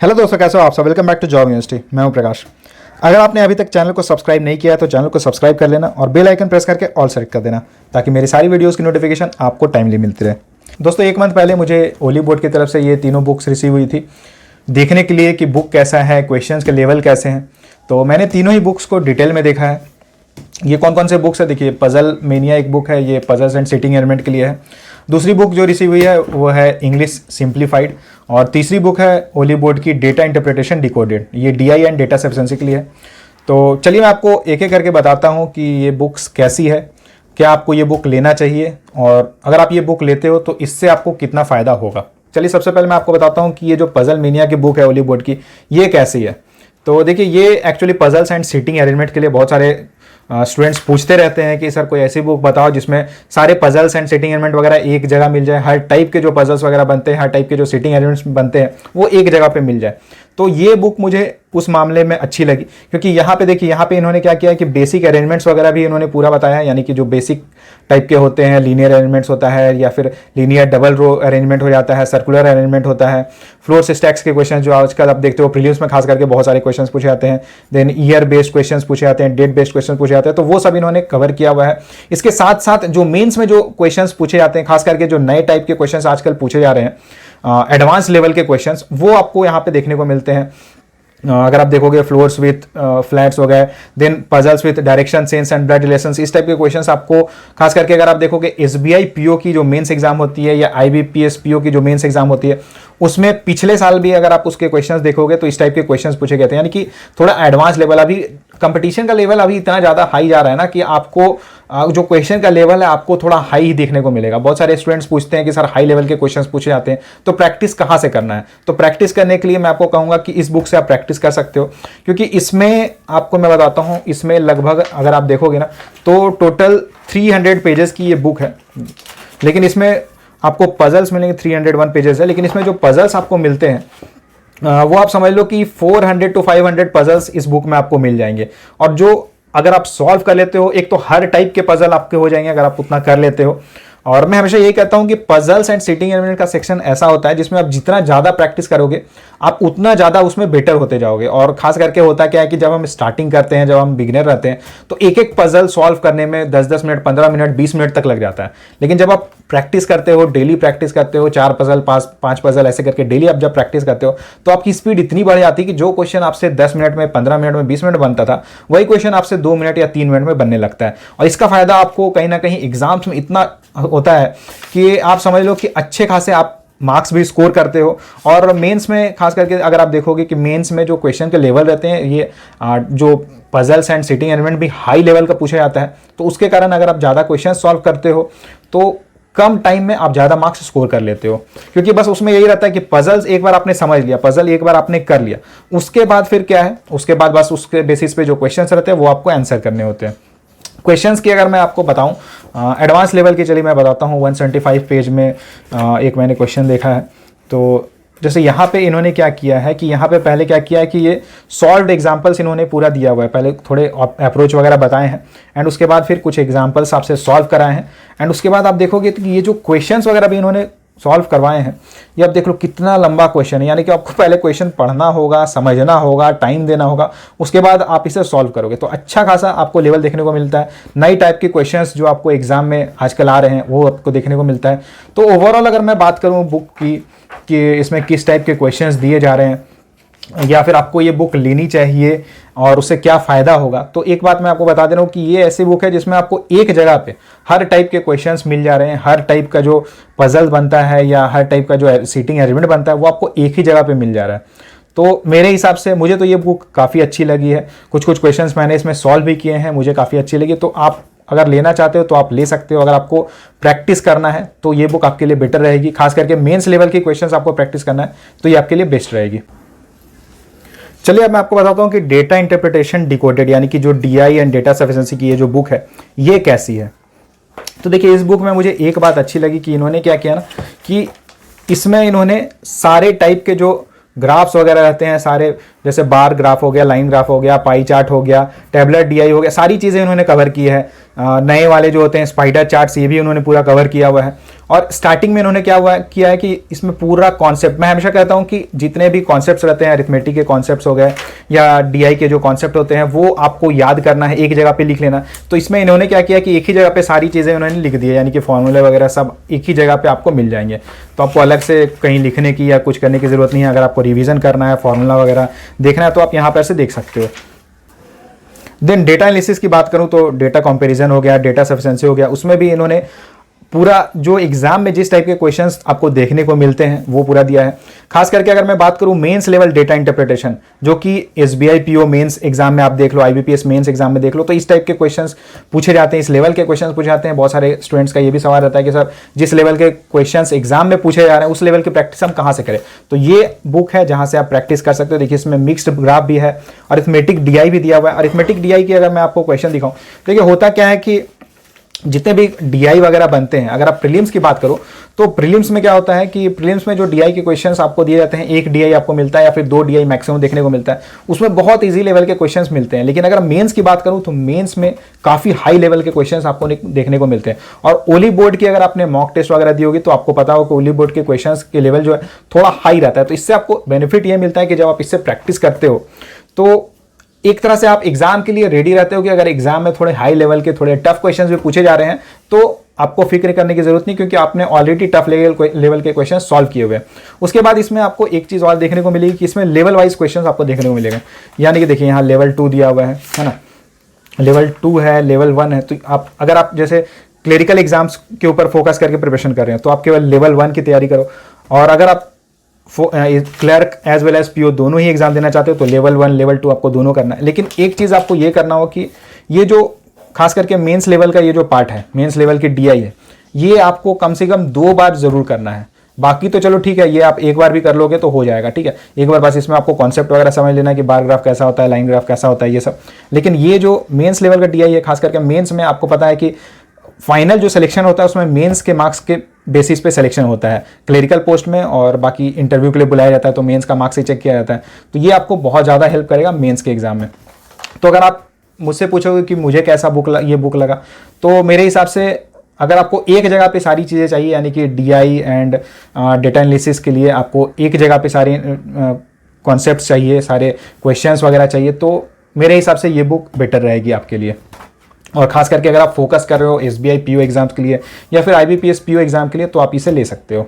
Hello दोस्तों, कैसे हो आप सब। Welcome back to job university. मैं हूं प्रकाश। अगर आपने अभी तक चैनल को सब्सक्राइब नहीं किया है तो चैनल को सब्सक्राइब कर लेना और बेल आइकन प्रेस करके ऑल सेलेक्ट कर देना ताकि मेरी सारी वीडियोस की नोटिफिकेशन आपको टाइमली मिलती रहे। दोस्तों, एक मंथ पहले मुझे ओली बोर्ड की तरफ से ये तीनों बुक्स रिसीव हुई थी देखने के लिए कि बुक कैसा है, क्वेश्चंस के लेवल कैसे हैं। तो मैंने तीनों ही बुक्स को डिटेल में देखा है। ये कौन कौन से बुक्स है देखिए, पजल मेनिया एक बुक है, ये पजल्स एंड सिटिंग एलिमेंट के लिए है। दूसरी बुक जो रिसीव हुई है वो है इंग्लिश सिंप्लीफाइड, और तीसरी बुक है ओली बोर्ड की डेटा इंटरप्रिटेशन डिकोडेड, ये डीआई एंड डेटा सफिशिएंसी के लिए है। तो चलिए मैं आपको एक एक करके बताता हूँ कि ये बुक्स कैसी है, क्या आपको ये बुक लेना चाहिए, और अगर आप ये बुक लेते हो तो इससे आपको कितना फ़ायदा होगा। चलिए सबसे पहले मैं आपको बताता हूँ कि ये जो पजल मेनिया की बुक है ओली बोर्ड की, ये कैसी है। तो देखिए, ये actually puzzles and sitting arrangement के लिए बहुत सारे स्टूडेंट्स पूछते रहते हैं कि सर कोई ऐसी बुक बताओ जिसमें सारे पजल्स एंड सिटिंग एलिमेंट वगैरह एक जगह मिल जाए, हर टाइप के जो पजल्स वगैरह बनते हैं, हर टाइप के जो सिटिंग एलिमेंट्स बनते हैं वो एक जगह पे मिल जाए। तो ये बुक मुझे उस मामले में अच्छी लगी, क्योंकि यहाँ पे देखिए, यहाँ पे इन्होंने क्या किया है कि बेसिक अरेंजमेंट्स वगैरह भी इन्होंने पूरा बताया है, यानी कि जो बेसिक टाइप के होते हैं, लीनियर अरेंजमेंट्स होता है या फिर लीनियर डबल रो अरेंजमेंट हो जाता है, सर्कुलर अरेंजमेंट होता है, फ्लोर स्टैक्स के क्वेश्चन जो आजकल आप देखते हो प्रीलिम्स में खास करके बहुत सारे क्वेश्चन पूछे जाते हैं, देन ईयर बेस्ड क्वेश्चन पूछे जाते हैं, डेट बेस्ड क्वेश्चन पूछे जाते हैं, तो वो सब इन्होंने कवर किया हुआ है। इसके साथ साथ जो मेंस में जो क्वेश्चंस पूछे जाते हैं, खास करके जो नए टाइप के क्वेश्चंस आजकल पूछे जा रहे हैं, एडवांस लेवल के क्वेश्चंस, वो आपको यहाँ पे देखने को मिलते हैं। अगर आप देखोगे फ्लोर्स विथ फ्लैट्स हो गए, then puzzles with direction sense and blood relations, इस टाइप के क्वेश्चंस आपको खास करके अगर आप देखोगे एसबीआई पीओ की जो मेंस एग्जाम होती है या आईबीपीएस पीओ की जो मेंस एग्जाम होती है, उसमें पिछले साल भी अगर आप उसके क्वेश्चंस देखोगे तो इस टाइप के क्वेश्चंस पूछे गए थे। यानी कि थोड़ा एडवांस लेवल, अभी कंपटीशन का लेवल अभी इतना ज़्यादा हाई जा रहा है ना कि आपको जो क्वेश्चन का लेवल है आपको थोड़ा हाई ही देखने को मिलेगा। बहुत सारे स्टूडेंट्स पूछते हैं कि सर हाई लेवल के क्वेश्चंस पूछे जाते हैं तो प्रैक्टिस कहाँ से करना है। तो प्रैक्टिस करने के लिए मैं आपको कहूँगा कि इस बुक से आप प्रैक्टिस कर सकते हो, क्योंकि इसमें आपको मैं बताता हूँ, इसमें लगभग अगर आप देखोगे ना तो टोटल 300 पेजेस की ये बुक है, लेकिन इसमें आपको पजल्स मिलेंगे 301 पेजेस है, लेकिन इसमें जो पजल्स आपको मिलते हैं वो आप समझ लो कि 400 to 500 पजल्स इस बुक में आपको मिल जाएंगे। और जो अगर आप सॉल्व कर लेते हो, एक तो हर टाइप के पजल आपके हो जाएंगे अगर आप उतना कर लेते हो। और मैं हमेशा यही कहता हूं कि पजल्स एंड सिटिंग एलिमेंट का सेक्शन ऐसा होता है जिसमें आप जितना ज़्यादा प्रैक्टिस करोगे आप उतना ज़्यादा उसमें बेटर होते जाओगे। और खास करके होता क्या है कि जब हम स्टार्टिंग करते हैं, जब हम बिगिनर रहते हैं, तो एक एक पजल सॉल्व करने में 10-10 मिनट, 15 मिनट, 20 मिनट तक लग जाता है। लेकिन जब आप प्रैक्टिस करते हो, डेली प्रैक्टिस करते हो, 4 पजल 5 पजल ऐसे करके डेली आप जब प्रैक्टिस करते हो तो आपकी स्पीड इतनी बढ़ जाती है कि जो क्वेश्चन आपसे 10 मिनट में, 15 मिनट में, 20 मिनट बनता था, वही क्वेश्चन आपसे 2 मिनट या 3 मिनट में बनने लगता है। और इसका फायदा आपको कहीं ना कहीं एग्जाम्स में इतना होता है कि आप समझ लो कि अच्छे खासे आप मार्क्स भी स्कोर करते हो। और मेंस में खास करके अगर आप देखोगे कि मेंस में जो क्वेश्चन के लेवल रहते हैं, ये जो पजल्स एंड सिटिंग एलिमेंट भी हाई लेवल का पूछा जाता है, तो उसके कारण अगर आप ज़्यादा क्वेश्चन सॉल्व करते हो तो कम टाइम में आप ज़्यादा मार्क्स स्कोर कर लेते हो। क्योंकि बस उसमें यही रहता है कि पजल्स एक बार आपने समझ लिया, पजल एक बार आपने कर लिया, उसके बाद फिर क्या है, उसके बाद बस उसके बेसिस पे जो क्वेश्चंस रहते हैं वो आपको आंसर करने होते हैं। क्वेश्चंस की अगर मैं आपको बताऊं एडवांस लेवल की, चलिए मैं बताता हूं। 175 पेज में एक मैंने क्वेश्चन देखा है। तो जैसे यहाँ पे इन्होंने क्या किया है कि यहाँ पे पहले क्या किया है कि ये सॉल्व्ड एग्जांपल्स इन्होंने पूरा दिया हुआ है। पहले थोड़े अप्रोच वगैरह बताए हैं एंड उसके बाद फिर कुछ एग्जांपल्स आपसे सॉल्व कराए हैं एंड उसके बाद आप देखोगे कि ये जो क्वेश्चंस वगैरह भी इन्होंने सॉल्व करवाए हैं, ये आप देख लो कितना लंबा क्वेश्चन है। यानी कि आपको पहले क्वेश्चन पढ़ना होगा, समझना होगा, टाइम देना होगा, उसके बाद आप इसे सॉल्व करोगे तो अच्छा खासा आपको लेवल देखने को मिलता है। नई टाइप के क्वेश्चंस जो आपको एग्जाम में आजकल आ रहे हैं वो आपको देखने को मिलता है। तो ओवरऑल अगर मैं बात करूँ बुक की कि इसमें किस टाइप के क्वेश्चंस दिए जा रहे हैं या फिर आपको ये बुक लेनी चाहिए और उससे क्या फ़ायदा होगा, तो एक बात मैं आपको बता दे रहा हूँ कि ये ऐसी बुक है जिसमें आपको एक जगह पे हर टाइप के क्वेश्चंस मिल जा रहे हैं। हर टाइप का जो पजल बनता है या हर टाइप का जो सीटिंग अरेंजमेंट बनता है वो आपको एक ही जगह पे मिल जा रहा है। तो मेरे हिसाब से मुझे तो ये बुक काफ़ी अच्छी लगी है। कुछ क्वेश्चंस मैंने इसमें सॉल्व भी किए हैं, मुझे काफ़ी अच्छी लगी। तो आप अगर लेना चाहते हो तो आप ले सकते हो। अगर आपको प्रैक्टिस करना है तो ये बुक आपके लिए बेटर रहेगी। खास करके मेंस लेवल की क्वेश्चंस आपको प्रैक्टिस करना है तो ये आपके लिए बेस्ट रहेगी। चलिए अब मैं आपको बताता हूँ कि डेटा इंटरप्रिटेशन डिकोडेड, यानी कि जो डीआई एंड डेटा सफिशिएंसी की ये जो बुक है ये कैसी है। तो देखिए, इस बुक में मुझे एक बात अच्छी लगी कि इन्होंने क्या किया ना कि इसमें इन्होंने सारे टाइप के जो ग्राफ्स वगैरह रहते हैं, सारे जैसे बार ग्राफ हो गया, लाइन ग्राफ हो गया, पाई चार्ट हो गया, टेबलर डीआई हो गया, सारी चीज़ें इन्होंने कवर की है। नए वाले जो होते हैं स्पाइडर चार्ट्स, ये भी उन्होंने पूरा कवर किया हुआ है। और स्टार्टिंग में इन्होंने किया है कि इसमें पूरा कॉन्सेप्ट, मैं हमेशा कहता हूं कि जितने भी कॉन्सेप्ट्स रहते हैं, अरिथमेटिक के कॉन्सेप्ट्स हो गए या डीआई के जो कॉन्सेप्ट होते हैं, वो आपको याद करना है, एक जगह पे लिख लेना। तो इसमें इन्होंने क्या किया कि एक ही जगह पे सारी चीज़ें उन्होंने लिख दी है, यानी कि फॉर्मूले वगैरह सब एक ही जगह पे आपको मिल जाएंगे। तो आपको अलग से कहीं लिखने की या कुछ करने की ज़रूरत नहीं है। अगर आपको रिविजन करना है, फॉर्मूला वगैरह देखना है, तो आप यहाँ पर से देख सकते हो। देन डेटा एनालिसिस की बात करूं तो डेटा कंपैरिजन हो गया, डेटा सफिशिएंसी हो गया, उसमें भी इन्होंने पूरा जो एग्जाम में जिस टाइप के क्वेश्चंस आपको देखने को मिलते हैं वो पूरा दिया है। खास करके अगर मैं बात करूं मेंस लेवल डेटा इंटरप्रिटेशन, जो कि एसबीआई पीओ मेंस एग्जाम में आप देख लो, आईबीपीएस मेंस एग्जाम में देख लो, तो इस टाइप के क्वेश्चंस पूछे जाते हैं, इस लेवल के क्वेश्चंस पूछे जाते हैं। बहुत सारे स्टूडेंट्स का ये भी सवाल रहता है कि सर जिस लेवल के क्वेश्चंस एग्जाम में पूछे जा रहे हैं उस लेवल की प्रैक्टिस हम कहाँ से करें। तो ये बुक है जहाँ से आप प्रैक्टिस कर सकते हो। देखिए इसमें मिक्स्ड ग्राफ भी है, अरिथमेटिक डीआई भी दिया हुआ है। अरिथमेटिक डीआई की अगर मैं आपको क्वेश्चन दिखाऊं, देखिए होता क्या है कि जितने भी डीआई वगैरह बनते हैं, अगर आप प्रीलिम्स की बात करो तो प्रीलिम्स में क्या होता है कि प्रीलिम्स में जो डीआई के क्वेश्चंस आपको दिए जाते हैं, एक डीआई आपको मिलता है या फिर 2 डीआई मैक्सिमम देखने को मिलता है, उसमें बहुत इजी लेवल के क्वेश्चंस मिलते हैं। लेकिन अगर मेंस की बात करूं तो मेंस में काफी हाई लेवल के क्वेश्चंस आपको देखने को मिलते हैं। और ओली बोर्ड की अगर आपने मॉक टेस्ट वगैरह दी होगी तो आपको पता होगा कि ओली बोर्ड के क्वेश्चन के लेवल जो है थोड़ा हाई रहता है। तो इससे आपको बेनिफिट ये मिलता है कि जब आप इससे प्रैक्टिस करते हो तो एक तरह से आप एग्जाम के लिए रेडी रहते हो कि अगर एग्जाम में थोड़े हाई लेवल के, थोड़े टफ क्वेश्चंस भी पूछे जा रहे हैं तो आपको फिक्र करने की जरूरत नहीं, क्योंकि आपने ऑलरेडी टफ लेवल के क्वेश्चन सॉल्व किए हुए हैं। उसके बाद इसमें आपको एक चीज और देखने को मिलेगी कि इसमें लेवल वाइज क्वेश्चन आपको देखने को मिलेगा। यानी कि देखिए यहाँ लेवल 2 दिया हुआ है ना, लेवल 2 है, लेवल 1 है। तो आप अगर आप जैसे क्लरिकल एग्जाम्स के ऊपर फोकस करके प्रिपरेशन कर रहे हैं तो आप केवल लेवल 1 की तैयारी करो। और अगर आप clerk as well as PO दोनों ही एग्जाम देना चाहते हो तो लेवल 1 लेवल 2 आपको दोनों करना है। लेकिन एक चीज़ आपको ये करना हो कि ये जो खास करके मेंस लेवल का ये जो पार्ट है, मेंस लेवल की डीआई है, ये आपको कम से कम 2 बार जरूर करना है। बाकी तो चलो ठीक है, ये आप एक बार भी कर लोगे तो हो जाएगा, ठीक है। एक बार बस इसमें आपको कॉन्सेप्ट वगैरह समझ लेना कि बार ग्राफ कैसा होता है, लाइन ग्राफ कैसा होता है, ये सब। लेकिन ये जो मेंस लेवल का डीआई है, खास करके मेंस में आपको पता है कि फाइनल जो सिलेक्शन होता है उसमें मेंस के मार्क्स के बेसिस पे सिलेक्शन होता है क्लरिकल पोस्ट में, और बाकी इंटरव्यू के लिए बुलाया जाता है तो मेंस का मार्क्स ही चेक किया जाता है। तो ये आपको बहुत ज़्यादा हेल्प करेगा मेंस के एग्जाम में। तो अगर आप मुझसे पूछोगे कि मुझे कैसा ये बुक लगा, तो मेरे हिसाब से अगर आपको एक जगह पे सारी चीज़ें चाहिए, यानी कि डीआई एंड डेटा एनालिसिस के लिए आपको एक जगह पे सारे कॉन्सेप्ट चाहिए, सारे क्वेश्चंस वगैरह चाहिए, तो मेरे हिसाब से ये बुक बेटर रहेगी आपके लिए। और खास करके अगर आप फोकस कर रहे हो एसबीआई पीओ एग्जाम्स के लिए या फिर आईबीपीएस पीओ एग्जाम के लिए तो आप इसे ले सकते हो।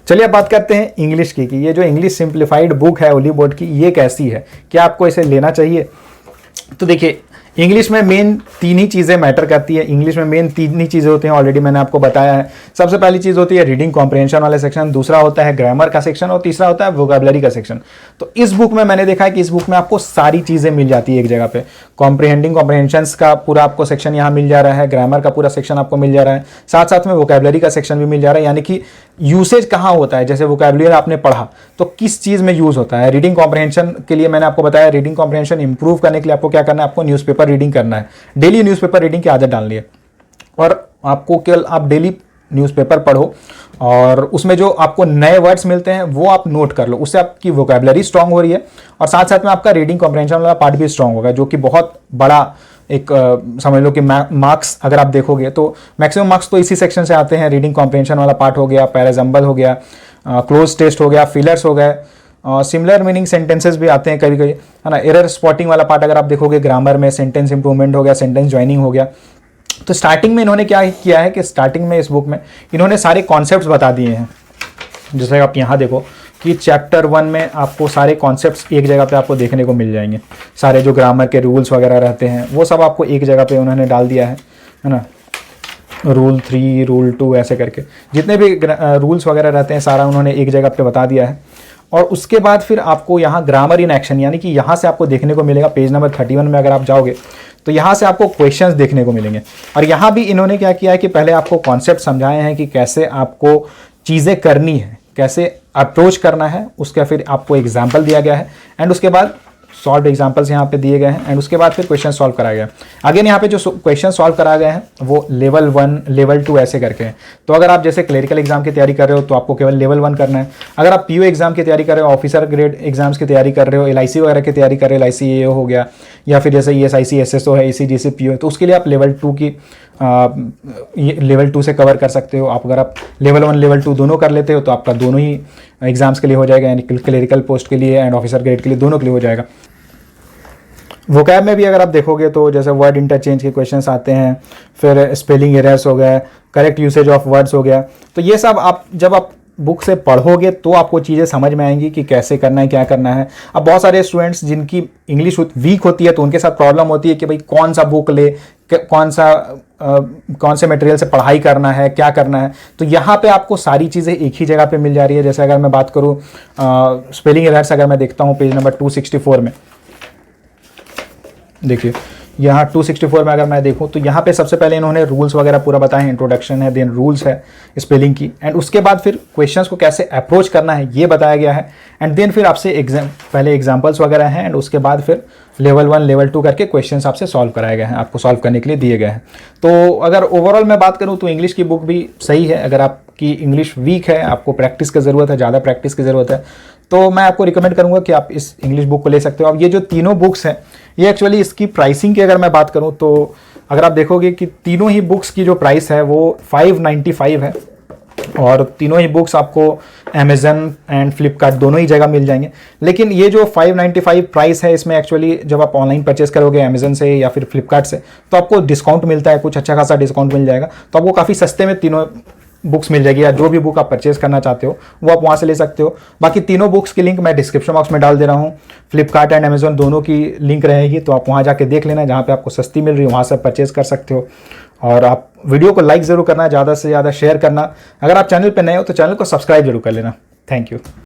चलिए अब बात करते हैं इंग्लिश की कि ये जो इंग्लिश सिंप्लीफाइड बुक है ओली बोर्ड की, ये कैसी है, क्या आपको इसे लेना चाहिए। तो देखिए इंग्लिश में मेन 3 ही चीज़ें मैटर करती है। इंग्लिश में मेन 3 ही चीज़ें होती हैं, ऑलरेडी मैंने आपको बताया है। सबसे पहली चीज़ होती है रीडिंग कॉम्प्रिहेंशन वाला सेक्शन, दूसरा होता है ग्रामर का सेक्शन और तीसरा होता है वोकैबुलरी का सेक्शन। तो इस बुक में मैंने देखा है कि इस बुक में आपको सारी चीज़ें मिल जाती है एक जगह पे। कॉम्प्रिहेंशंस का पूरा आपको सेक्शन यहाँ मिल जा रहा है, ग्रामर का पूरा सेक्शन आपको मिल जा रहा है, साथ साथ में वोकैबुलरी का सेक्शन भी मिल जा रहा है, यानी कि यूसेज कहाँ होता है। जैसे वोकैबुलरी आपने पढ़ा तो किस चीज़ में यूज़ होता है। रीडिंग कॉम्प्रिहेंशन के लिए मैंने आपको बताया, रीडिंग कॉम्प्रिहेंशन इंप्रूव करने के लिए आपको क्या करना है, आपको न्यूज़पेपर रीडिंग करना है, डेली न्यूज़पेपर रीडिंग की आदत डालनी है। और आपको केवल आप डेली न्यूज़पेपर पढ़ो और उसमें जो आपको नए वर्ड्स मिलते हैं वो आप नोट कर लो, उससे आपकी वोकैबुलरी स्ट्रांग हो रही है और साथ साथ में आपका रीडिंग कॉम्प्रिहेंशन वाला पार्ट भी स्ट्रांग होगा, जो कि बहुत बड़ा एक समझ लो कि मार्क्स अगर आप देखोगे तो मैक्सिमम मार्क्स तो इसी सेक्शन से आते हैं। रीडिंग कॉम्प्रिहेंशन वाला पार्ट हो गया, पैराजम्बल हो गया, क्लोज टेस्ट हो गया, फिलर्स हो गए, सिमिलर मीनिंग सेंटेंसेस भी आते हैं कभी कभी, है ना। एरर स्पॉटिंग वाला पार्ट अगर आप देखोगे ग्रामर में, सेंटेंस इंप्रूवमेंट हो गया, सेंटेंस ज्वाइनिंग हो गया। तो स्टार्टिंग में इन्होंने क्या किया है कि स्टार्टिंग में इस बुक में इन्होंने सारे कॉन्सेप्ट्स बता दिए हैं। जैसे आप यहाँ देखो कि चैप्टर 1 में आपको सारे कॉन्सेप्ट्स एक जगह पे आपको देखने को मिल जाएंगे। सारे जो ग्रामर के रूल्स वगैरह रहते हैं वो सब आपको एक जगह पे उन्होंने डाल दिया है ना। रूल 3, रूल 2 ऐसे करके जितने भी रूल्स वगैरह रहते हैं सारा उन्होंने एक जगह पे बता दिया है। और उसके बाद फिर आपको यहाँ ग्रामर इन एक्शन, यानी कि यहाँ से आपको देखने को मिलेगा पेज नंबर 31 में अगर आप जाओगे तो यहाँ से आपको क्वेश्चंस देखने को मिलेंगे। और यहाँ भी इन्होंने क्या किया है कि पहले आपको कॉन्सेप्ट समझाए हैं कि कैसे आपको चीज़ें करनी है, कैसे अप्रोच करना है, उसका फिर आपको एग्जाम्पल दिया गया है एंड उसके बाद सॉल्व एग्जाम्पल्स यहाँ पे दिए गए हैं एंड उसके बाद फिर क्वेश्चन सॉल्व कराया गया है। अगेन यहाँ पे जो क्वेश्चन सॉल्व कराए गए हैं वो लेवल 1, लेवल 2 ऐसे करके हैं। तो अगर आप जैसे क्लरिकल एग्जाम की तैयारी कर रहे हो तो आपको केवल लेवल 1 करना है। अगर आप पीओ एग्जाम की तैयारी कर रहे हो, ऑफिसर ग्रेड एग्जाम्स की तैयारी कर रहे हो, एलआईसी वगैरह की तैयारी कर रहे हो, एलआईसी एओ हो गया या फिर जैसे ईएसआईसी एसएसओ है, ईसीजीसी पीओ, तो उसके लिए आप लेवल 2 की लेवल 2 से कवर कर सकते हो आप। अगर आप लेवल 1 लेवल 2 दोनों कर लेते हो तो आपका दोनों ही एग्ज़ाम्स के लिए हो जाएगा, यानी क्लरिकल पोस्ट के लिए एंड ऑफिसर ग्रेड के लिए, दोनों के लिए हो जाएगा। वोकैब में भी अगर आप देखोगे तो जैसे वर्ड इंटरचेंज के क्वेश्चंस आते हैं, फिर स्पेलिंग एरर्स हो गया, करेक्ट यूसेज ऑफ वर्ड्स हो गया, तो ये सब आप जब आप बुक से पढ़ोगे तो आपको चीज़ें समझ में आएंगी कि कैसे करना है, क्या करना है। अब बहुत सारे स्टूडेंट्स जिनकी इंग्लिश वीक होती है तो उनके साथ प्रॉब्लम होती है कि भाई कौन सा बुक ले, कौन से मटेरियल से पढ़ाई करना है, क्या करना है। तो यहाँ पे आपको सारी चीज़ें एक ही जगह पे मिल जा रही है। जैसे अगर मैं बात करूँ स्पेलिंग एरर्स, अगर मैं देखता हूँ पेज नंबर 264 में, देखिए यहाँ 264 में अगर मैं देखूँ तो यहाँ पे सबसे पहले इन्होंने रूल्स वगैरह पूरा बताया है, इंट्रोडक्शन है, देन रूल्स है स्पेलिंग की, एंड उसके बाद फिर क्वेश्चंस को कैसे अप्रोच करना है ये बताया गया है, एंड देन फिर आपसे पहले एग्जांपल्स वगैरह हैं, एंड उसके बाद फिर लेवल 1 लेवल 2 करके क्वेश्चंस आपसे सॉल्व कराए गए हैं, आपको सॉल्व करने के लिए दिए गए हैं। तो अगर ओवरऑल मैं बात करूँ तो इंग्लिश की बुक भी सही है। अगर आपकी इंग्लिश वीक है, आपको प्रैक्टिस की ज़रूरत है, ज़्यादा प्रैक्टिस की ज़रूरत है, तो मैं आपको रिकमेंड करूंगा कि आप इस इंग्लिश बुक को ले सकते हो। अब ये जो तीनों बुक्स हैं, ये एक्चुअली इसकी प्राइसिंग की अगर मैं बात करूं तो अगर आप देखोगे कि तीनों ही बुक्स की जो प्राइस है वो 595 है, और तीनों ही बुक्स आपको अमेजन एंड फ्लिपकार्ट दोनों ही जगह मिल जाएंगे। लेकिन ये जो 595 प्राइस है, इसमें एक्चुअली जब आप ऑनलाइन परचेस करोगे अमेजन से या फिर फ्लिपकार्ट से तो आपको डिस्काउंट मिलता है, कुछ अच्छा खासा डिस्काउंट मिल जाएगा, तो आपको काफ़ी सस्ते में तीनों बुक्स मिल जाएगी, या जो भी बुक आप परचेज करना चाहते हो वो आप वहाँ से ले सकते हो। बाकी तीनों बुक्स की लिंक मैं डिस्क्रिप्शन बॉक्स में डाल दे रहा हूँ, फ्लिपकार्ट एंड अमेजोन दोनों की लिंक रहेगी, तो आप वहाँ जाके देख लेना, जहाँ पे आपको सस्ती मिल रही है वहाँ से परचेज कर सकते हो। और आप वीडियो को लाइक ज़रूर करना, ज़्यादा से ज़्यादा शेयर करना। अगर आप चैनल पर नए हो तो चैनल को सब्सक्राइब जरूर कर लेना। Thank you.